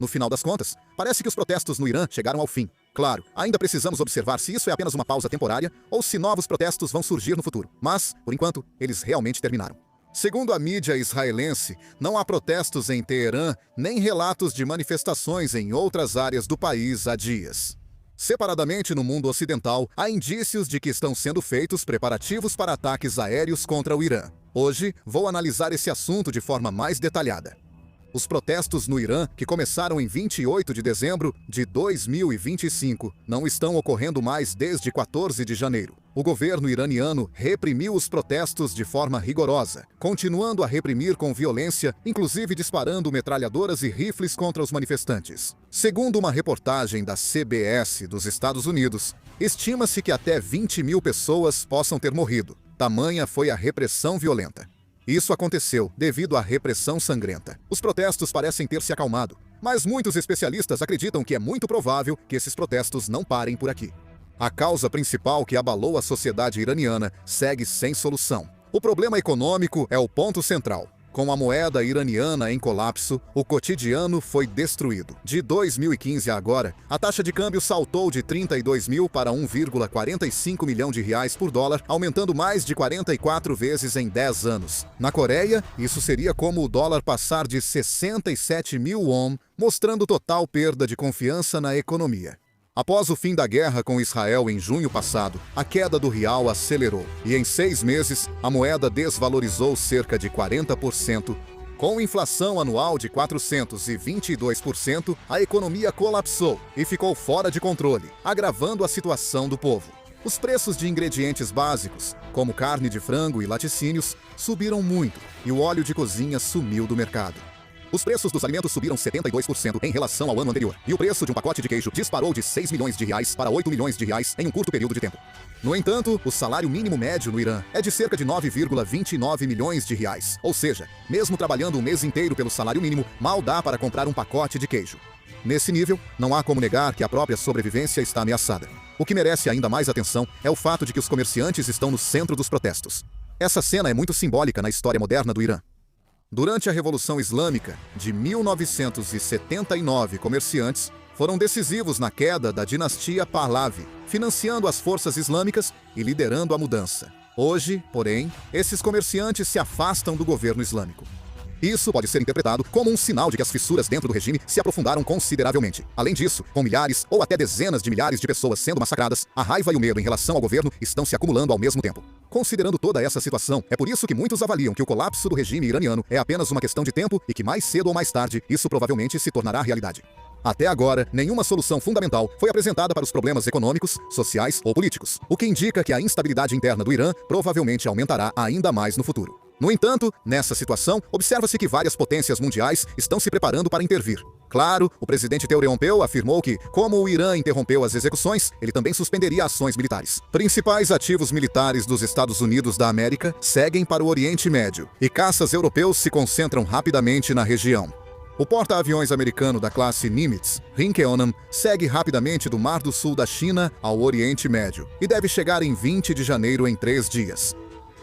No final das contas, parece que os protestos no Irã chegaram ao fim. Claro, ainda precisamos observar se isso é apenas uma pausa temporária ou se novos protestos vão surgir no futuro. Mas, por enquanto, eles realmente terminaram. Segundo a mídia israelense, não há protestos em Teherã nem relatos de manifestações em outras áreas do país há dias. Separadamente no mundo ocidental, há indícios de que estão sendo feitos preparativos para ataques aéreos contra o Irã. Hoje, vou analisar esse assunto de forma mais detalhada. Os protestos no Irã, que começaram em 28 de dezembro de 2025, não estão ocorrendo mais desde 14 de janeiro. O governo iraniano reprimiu os protestos de forma rigorosa, continuando a reprimir com violência, inclusive disparando metralhadoras e rifles contra os manifestantes. Segundo uma reportagem da CBS dos Estados Unidos, estima-se que até 20 mil pessoas possam ter morrido. Tamanha foi a repressão violenta. Isso aconteceu devido à repressão sangrenta. Os protestos parecem ter se acalmado, mas muitos especialistas acreditam que é muito provável que esses protestos não parem por aqui. A causa principal que abalou a sociedade iraniana segue sem solução. O problema econômico é o ponto central. Com a moeda iraniana em colapso, o cotidiano foi destruído. De 2015 a agora, a taxa de câmbio saltou de 32 mil para 1,45 milhão de reais por dólar, aumentando mais de 44 vezes em 10 anos. Na Coreia, isso seria como o dólar passar de 67 mil won, mostrando total perda de confiança na economia. Após o fim da guerra com Israel em junho passado, a queda do real acelerou e em 6 meses a moeda desvalorizou cerca de 40%. Com inflação anual de 422%, a economia colapsou e ficou fora de controle, agravando a situação do povo. Os preços de ingredientes básicos, como carne de frango e laticínios, subiram muito e o óleo de cozinha sumiu do mercado. Os preços dos alimentos subiram 72% em relação ao ano anterior, e o preço de um pacote de queijo disparou de 6 milhões de reais para 8 milhões de reais em um curto período de tempo. No entanto, o salário mínimo médio no Irã é de cerca de 9,29 milhões de reais, ou seja, mesmo trabalhando um mês inteiro pelo salário mínimo, mal dá para comprar um pacote de queijo. Nesse nível, não há como negar que a própria sobrevivência está ameaçada. O que merece ainda mais atenção é o fato de que os comerciantes estão no centro dos protestos. Essa cena é muito simbólica na história moderna do Irã. Durante a Revolução Islâmica de 1979, comerciantes foram decisivos na queda da dinastia Pahlavi, financiando as forças islâmicas e liderando a mudança. Hoje, porém, esses comerciantes se afastam do governo islâmico. Isso pode ser interpretado como um sinal de que as fissuras dentro do regime se aprofundaram consideravelmente. Além disso, com milhares ou até dezenas de milhares de pessoas sendo massacradas, a raiva e o medo em relação ao governo estão se acumulando ao mesmo tempo. Considerando toda essa situação, é por isso que muitos avaliam que o colapso do regime iraniano é apenas uma questão de tempo e que mais cedo ou mais tarde isso provavelmente se tornará realidade. Até agora, nenhuma solução fundamental foi apresentada para os problemas econômicos, sociais ou políticos, o que indica que a instabilidade interna do Irã provavelmente aumentará ainda mais no futuro. No entanto, nessa situação, observa-se que várias potências mundiais estão se preparando para intervir. Claro, o presidente Theory Pompeo afirmou que, como o Irã interrompeu as execuções, ele também suspenderia ações militares. Principais ativos militares dos Estados Unidos da América seguem para o Oriente Médio, e caças europeus se concentram rapidamente na região. O porta-aviões americano da classe Nimitz, Rinkeonam, segue rapidamente do Mar do Sul da China ao Oriente Médio, e deve chegar em 20 de janeiro em 3 dias.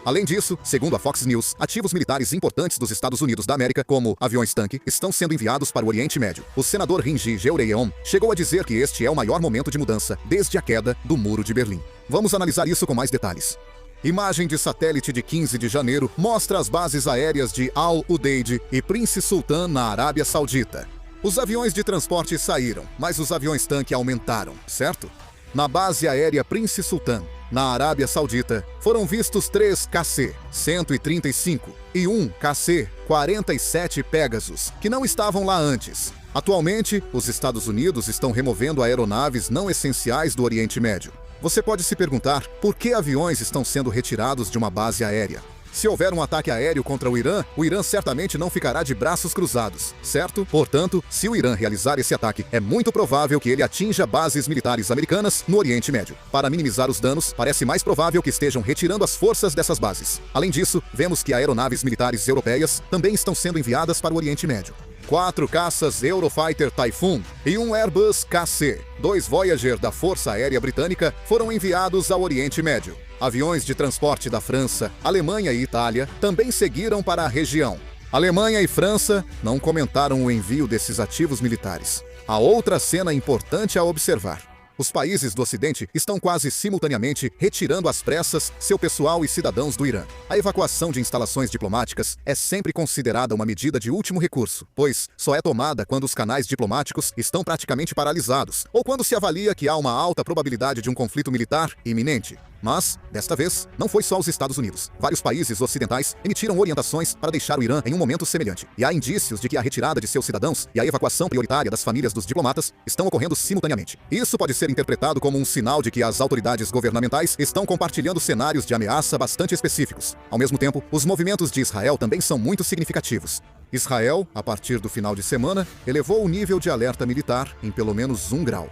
Além disso, segundo a Fox News, ativos militares importantes dos Estados Unidos da América, como aviões-tanque, estão sendo enviados para o Oriente Médio. O senador Rinji Georeyeon chegou a dizer que este é o maior momento de mudança desde a queda do Muro de Berlim. Vamos analisar isso com mais detalhes. Imagem de satélite de 15 de janeiro mostra as bases aéreas de Al-Udeid e Prince Sultan na Arábia Saudita. Os aviões de transporte saíram, mas os aviões-tanque aumentaram, certo? Na base aérea Prince Sultan, na Arábia Saudita, foram vistos 3 KC-135 e 1 KC-47 Pegasus, que não estavam lá antes. Atualmente, os Estados Unidos estão removendo aeronaves não essenciais do Oriente Médio. Você pode se perguntar por que aviões estão sendo retirados de uma base aérea. Se houver um ataque aéreo contra o Irã certamente não ficará de braços cruzados, certo? Portanto, se o Irã realizar esse ataque, é muito provável que ele atinja bases militares americanas no Oriente Médio. Para minimizar os danos, parece mais provável que estejam retirando as forças dessas bases. Além disso, vemos que aeronaves militares europeias também estão sendo enviadas para o Oriente Médio. 4 caças Eurofighter Typhoon e um Airbus KC, 2 Voyager da Força Aérea Britânica, foram enviados ao Oriente Médio. Aviões de transporte da França, Alemanha e Itália também seguiram para a região. Alemanha e França não comentaram o envio desses ativos militares. Há outra cena importante a observar. Os países do Ocidente estão quase simultaneamente retirando às pressas seu pessoal e cidadãos do Irã. A evacuação de instalações diplomáticas é sempre considerada uma medida de último recurso, pois só é tomada quando os canais diplomáticos estão praticamente paralisados ou quando se avalia que há uma alta probabilidade de um conflito militar iminente. Mas, desta vez, não foi só os Estados Unidos. Vários países ocidentais emitiram orientações para deixar o Irã em um momento semelhante. E há indícios de que a retirada de seus cidadãos e a evacuação prioritária das famílias dos diplomatas estão ocorrendo simultaneamente. Isso pode ser interpretado como um sinal de que as autoridades governamentais estão compartilhando cenários de ameaça bastante específicos. Ao mesmo tempo, os movimentos de Israel também são muito significativos. Israel, a partir do final de semana, elevou o nível de alerta militar em pelo menos 1 grau.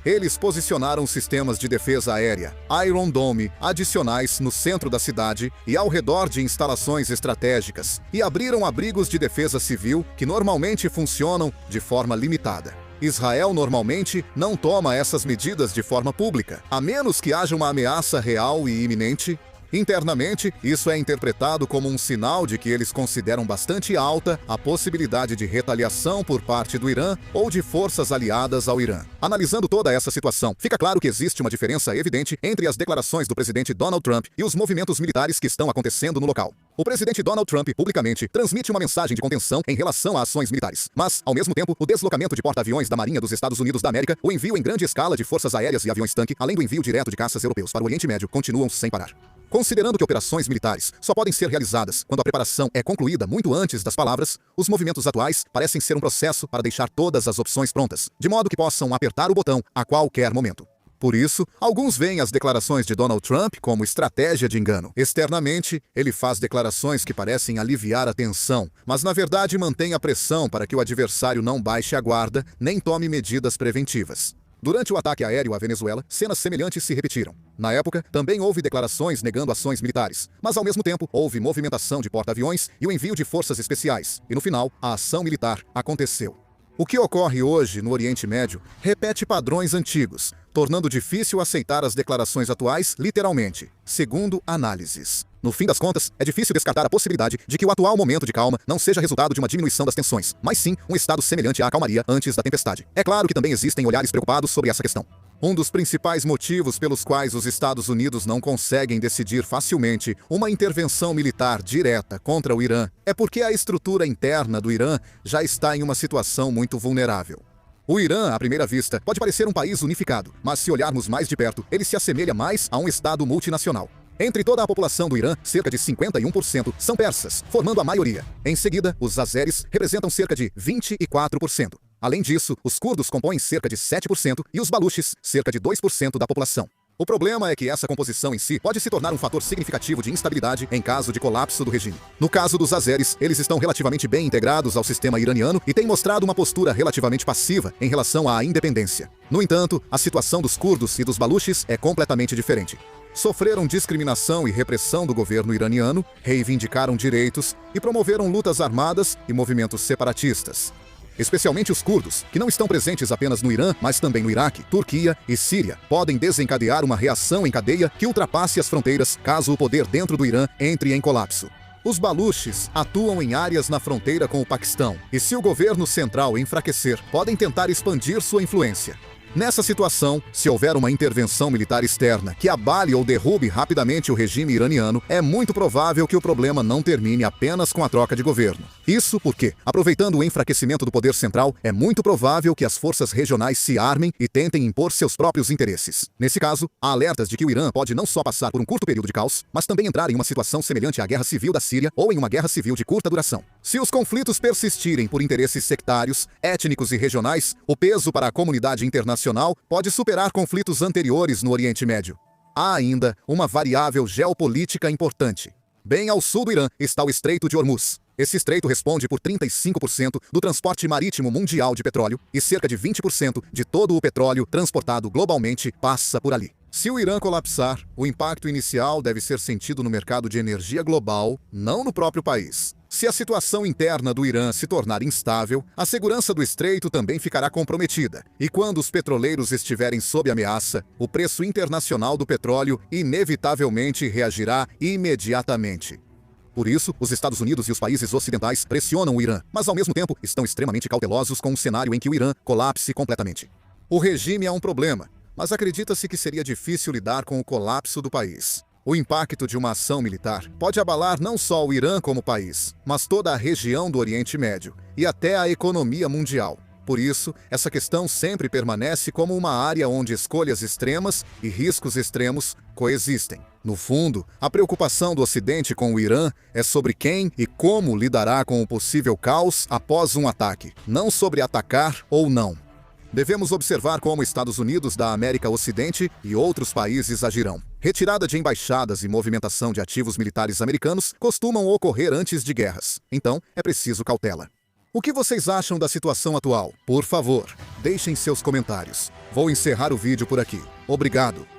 Eles posicionaram sistemas de defesa aérea, Iron Dome, adicionais no centro da cidade e ao redor de instalações estratégicas, e abriram abrigos de defesa civil que normalmente funcionam de forma limitada. Israel normalmente não toma essas medidas de forma pública, a menos que haja uma ameaça real e iminente. Internamente, isso é interpretado como um sinal de que eles consideram bastante alta a possibilidade de retaliação por parte do Irã ou de forças aliadas ao Irã. Analisando toda essa situação, fica claro que existe uma diferença evidente entre as declarações do presidente Donald Trump e os movimentos militares que estão acontecendo no local. O presidente Donald Trump, publicamente, transmite uma mensagem de contenção em relação a ações militares. Mas, ao mesmo tempo, o deslocamento de porta-aviões da Marinha dos Estados Unidos da América, o envio em grande escala de forças aéreas e aviões-tanque, além do envio direto de caças europeus para o Oriente Médio, continuam sem parar. Considerando que operações militares só podem ser realizadas quando a preparação é concluída muito antes das palavras, os movimentos atuais parecem ser um processo para deixar todas as opções prontas, de modo que possam apertar o botão a qualquer momento. Por isso, alguns veem as declarações de Donald Trump como estratégia de engano. Externamente, ele faz declarações que parecem aliviar a tensão, mas na verdade mantém a pressão para que o adversário não baixe a guarda nem tome medidas preventivas. Durante o ataque aéreo à Venezuela, cenas semelhantes se repetiram. Na época, também houve declarações negando ações militares, mas ao mesmo tempo houve movimentação de porta-aviões e o envio de forças especiais, e no final, a ação militar aconteceu. O que ocorre hoje no Oriente Médio repete padrões antigos, tornando difícil aceitar as declarações atuais literalmente, segundo análises. No fim das contas, é difícil descartar a possibilidade de que o atual momento de calma não seja resultado de uma diminuição das tensões, mas sim um estado semelhante à calmaria antes da tempestade. É claro que também existem olhares preocupados sobre essa questão. Um dos principais motivos pelos quais os Estados Unidos não conseguem decidir facilmente uma intervenção militar direta contra o Irã é porque a estrutura interna do Irã já está em uma situação muito vulnerável. O Irã, à primeira vista, pode parecer um país unificado, mas se olharmos mais de perto, ele se assemelha mais a um Estado multinacional. Entre toda a população do Irã, cerca de 51% são persas, formando a maioria. Em seguida, os azeres representam cerca de 24%. Além disso, os curdos compõem cerca de 7% e os baluches, cerca de 2% da população. O problema é que essa composição em si pode se tornar um fator significativo de instabilidade em caso de colapso do regime. No caso dos azeres, eles estão relativamente bem integrados ao sistema iraniano e têm mostrado uma postura relativamente passiva em relação à independência. No entanto, a situação dos curdos e dos baluches é completamente diferente. Sofreram discriminação e repressão do governo iraniano, reivindicaram direitos e promoveram lutas armadas e movimentos separatistas. Especialmente os curdos, que não estão presentes apenas no Irã, mas também no Iraque, Turquia e Síria, podem desencadear uma reação em cadeia que ultrapasse as fronteiras caso o poder dentro do Irã entre em colapso. Os baluches atuam em áreas na fronteira com o Paquistão, e se o governo central enfraquecer, podem tentar expandir sua influência. Nessa situação, se houver uma intervenção militar externa que abale ou derrube rapidamente o regime iraniano, é muito provável que o problema não termine apenas com a troca de governo. Isso porque, aproveitando o enfraquecimento do poder central, é muito provável que as forças regionais se armem e tentem impor seus próprios interesses. Nesse caso, há alertas de que o Irã pode não só passar por um curto período de caos, mas também entrar em uma situação semelhante à guerra civil da Síria ou em uma guerra civil de curta duração. Se os conflitos persistirem por interesses sectários, étnicos e regionais, o peso para a comunidade internacional pode superar conflitos anteriores no Oriente Médio. Há ainda uma variável geopolítica importante. Bem ao sul do Irã está o Estreito de Hormuz. Esse estreito responde por 35% do transporte marítimo mundial de petróleo e cerca de 20% de todo o petróleo transportado globalmente passa por ali. Se o Irã colapsar, o impacto inicial deve ser sentido no mercado de energia global, não no próprio país. Se a situação interna do Irã se tornar instável, a segurança do estreito também ficará comprometida. E quando os petroleiros estiverem sob ameaça, o preço internacional do petróleo inevitavelmente reagirá imediatamente. Por isso, os Estados Unidos e os países ocidentais pressionam o Irã, mas ao mesmo tempo estão extremamente cautelosos com um cenário em que o Irã colapse completamente. O regime é um problema, mas acredita-se que seria difícil lidar com o colapso do país. O impacto de uma ação militar pode abalar não só o Irã como país, mas toda a região do Oriente Médio e até a economia mundial. Por isso, essa questão sempre permanece como uma área onde escolhas extremas e riscos extremos coexistem. No fundo, a preocupação do Ocidente com o Irã é sobre quem e como lidará com o possível caos após um ataque, não sobre atacar ou não. Devemos observar como Estados Unidos da América Ocidente e outros países agirão. Retirada de embaixadas e movimentação de ativos militares americanos costumam ocorrer antes de guerras. Então, é preciso cautela. O que vocês acham da situação atual? Por favor, deixem seus comentários. Vou encerrar o vídeo por aqui. Obrigado.